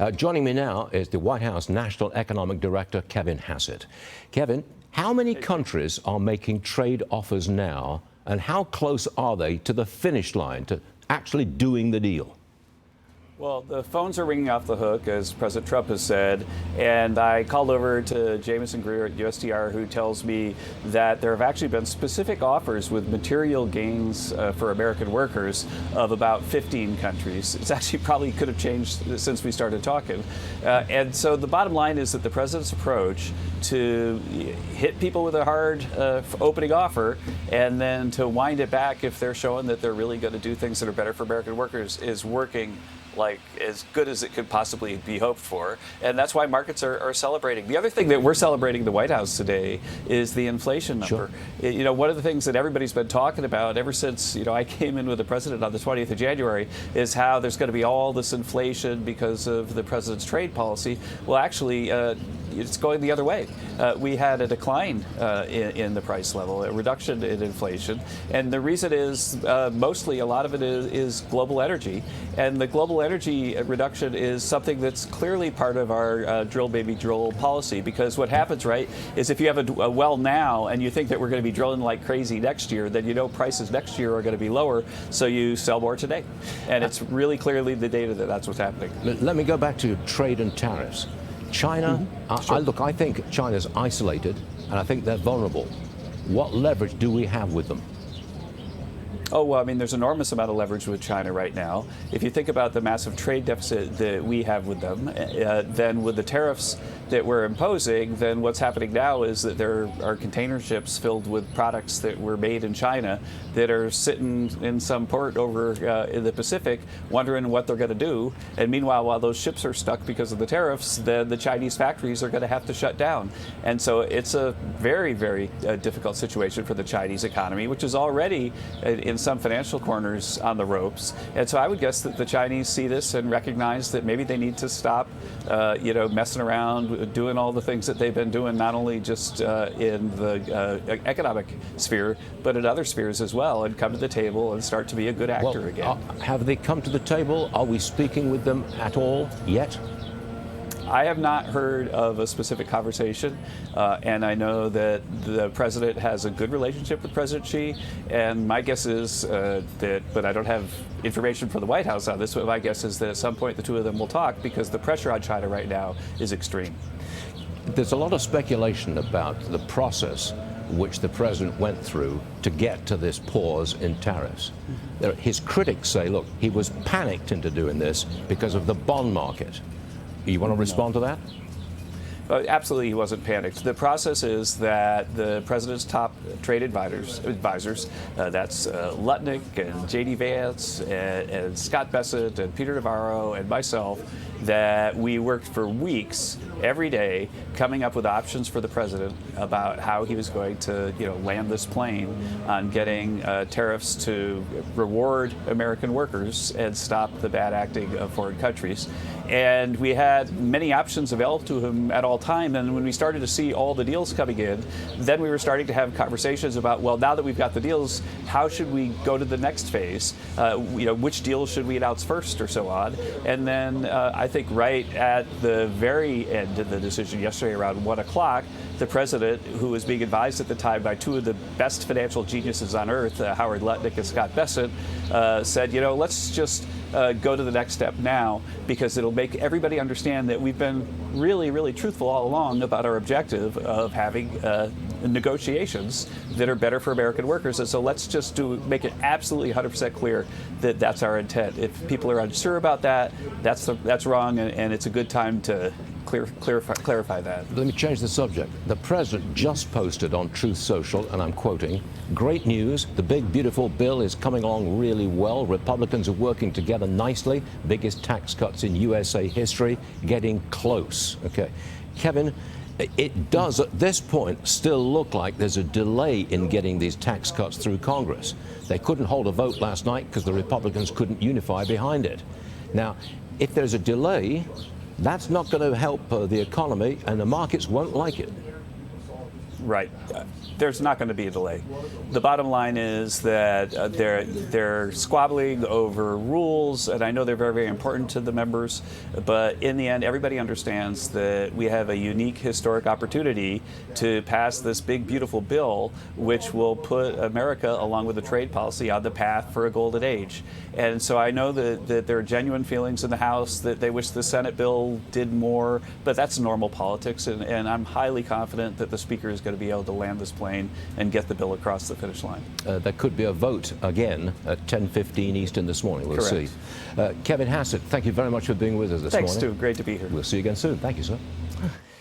Joining me now is the White House National Economic Director, Kevin Hassett. Kevin, how many countries are making trade offers now, and how close are they to the finish line, to actually doing the deal? Well, the phones are ringing off the hook, as President Trump has said, and I called over to Jamison Greer at USTR, who tells me that there have actually been specific offers with material gains for American workers of about 15 countries. It's actually probably could have changed since we started talking. And so the bottom line is that the president's approach to hit people with a hard opening offer and then to wind it back if they're showing that they're really going to do things that are better for American workers is working like as good as it could possibly be hoped for, and that's why markets are celebrating. The other thing that we're celebrating in the White House today is the inflation number. Sure. One of the things that everybody's been talking about ever since I came in with the president on the 20th of January is how there's going to be all this inflation because of the president's trade policy. Well, actually, it's going the other way. We had a decline in the price level, a reduction in inflation, and the reason is mostly a lot of it is global energy, and the global energy reduction is something that's clearly part of our drill baby drill policy, because what happens, right, is if you have a well now and you think that we're going to be drilling like crazy next year, then prices next year are going to be lower, so you sell more today. And it's really clearly the data that that's what's happening. Let me go back to trade and tariffs. China, Sure. I think China's isolated, and I think they're vulnerable. What leverage do we have with them? Oh, well, I mean, there's enormous amount of leverage with China right now. If you think about the massive trade deficit that we have with them, then with the tariffs that we're imposing, then what's happening now is that there are container ships filled with products that were made in China that are sitting in some port over in the Pacific wondering what they're going to do. And meanwhile, while those ships are stuck because of the tariffs, then the Chinese factories are going to have to shut down. And so it's a very, very difficult situation for the Chinese economy, which is already in some financial corners on the ropes. And so I would guess that the Chinese see this and recognize that maybe they need to stop, messing around, doing all the things that they've been doing, not only just in the economic sphere, but in other spheres as well, and come to the table and start to be a good actor again. Have they come to the table? Are we speaking with them at all yet? I have not heard of a specific conversation, and I know that the president has a good relationship with President Xi, and my guess is but I don't have information from the White House on this, but my guess is that at some point the two of them will talk, because the pressure on China right now is extreme. There's a lot of speculation about the process which the president went through to get to this pause in tariffs. His critics say, look, he was panicked into doing this because of the bond market. You want to respond to that? Absolutely, he wasn't panicked. The process is that the president's top trade advisors, that's Lutnick and J.D. Vance and Scott Bessent and Peter Navarro and myself, that we worked for weeks every day coming up with options for the president about how he was going to land this plane on getting tariffs to reward American workers and stop the bad acting of foreign countries. And we had many options available to him at all time. And when we started to see all the deals coming in, then we were starting to have conversations about, well, now that we've got the deals, how should we go to the next phase? Which deals should we announce first, or so on? And then I think right at the very end of the decision yesterday around 1 o'clock, the president, who was being advised at the time by two of the best financial geniuses on earth, Howard Lutnick and Scott Bessent, said, let's just go to the next step now, because it'll make everybody understand that we've been really, really truthful all along about our objective of having negotiations that are better for American workers. And so let's just make it absolutely 100% clear that that's our intent. If people are unsure about that, that's wrong, and it's a good time to clarify that. Let me change the subject. The president just posted on Truth Social, and I'm quoting, "Great news, the big beautiful bill is coming along really well. Republicans are working together nicely. Biggest tax cuts in USA history, getting close." Okay. Kevin, it does at this point still look like there's a delay in getting these tax cuts through Congress. They couldn't hold a vote last night because the Republicans couldn't unify behind it. Now, if there's a delay, that's not going to help the economy, and the markets won't like it. Right. There's not going to be a delay. The bottom line is that they're squabbling over rules, and I know they're very, very important to the members, but in the end, everybody understands that we have a unique historic opportunity to pass this big, beautiful bill, which will put America, along with the trade policy, on the path for a golden age. And so I know that there are genuine feelings in the House that they wish the Senate bill did more, but that's normal politics, and I'm highly confident that the Speaker is going to be able to land this plane and get the bill across the finish line. There could be a vote again at 10:15 Eastern this morning. We'll Correct. see. Kevin Hassett, thank you very much for being with us this morning. Thanks, Stu. Great to be here. We'll see you again soon. Thank you, sir.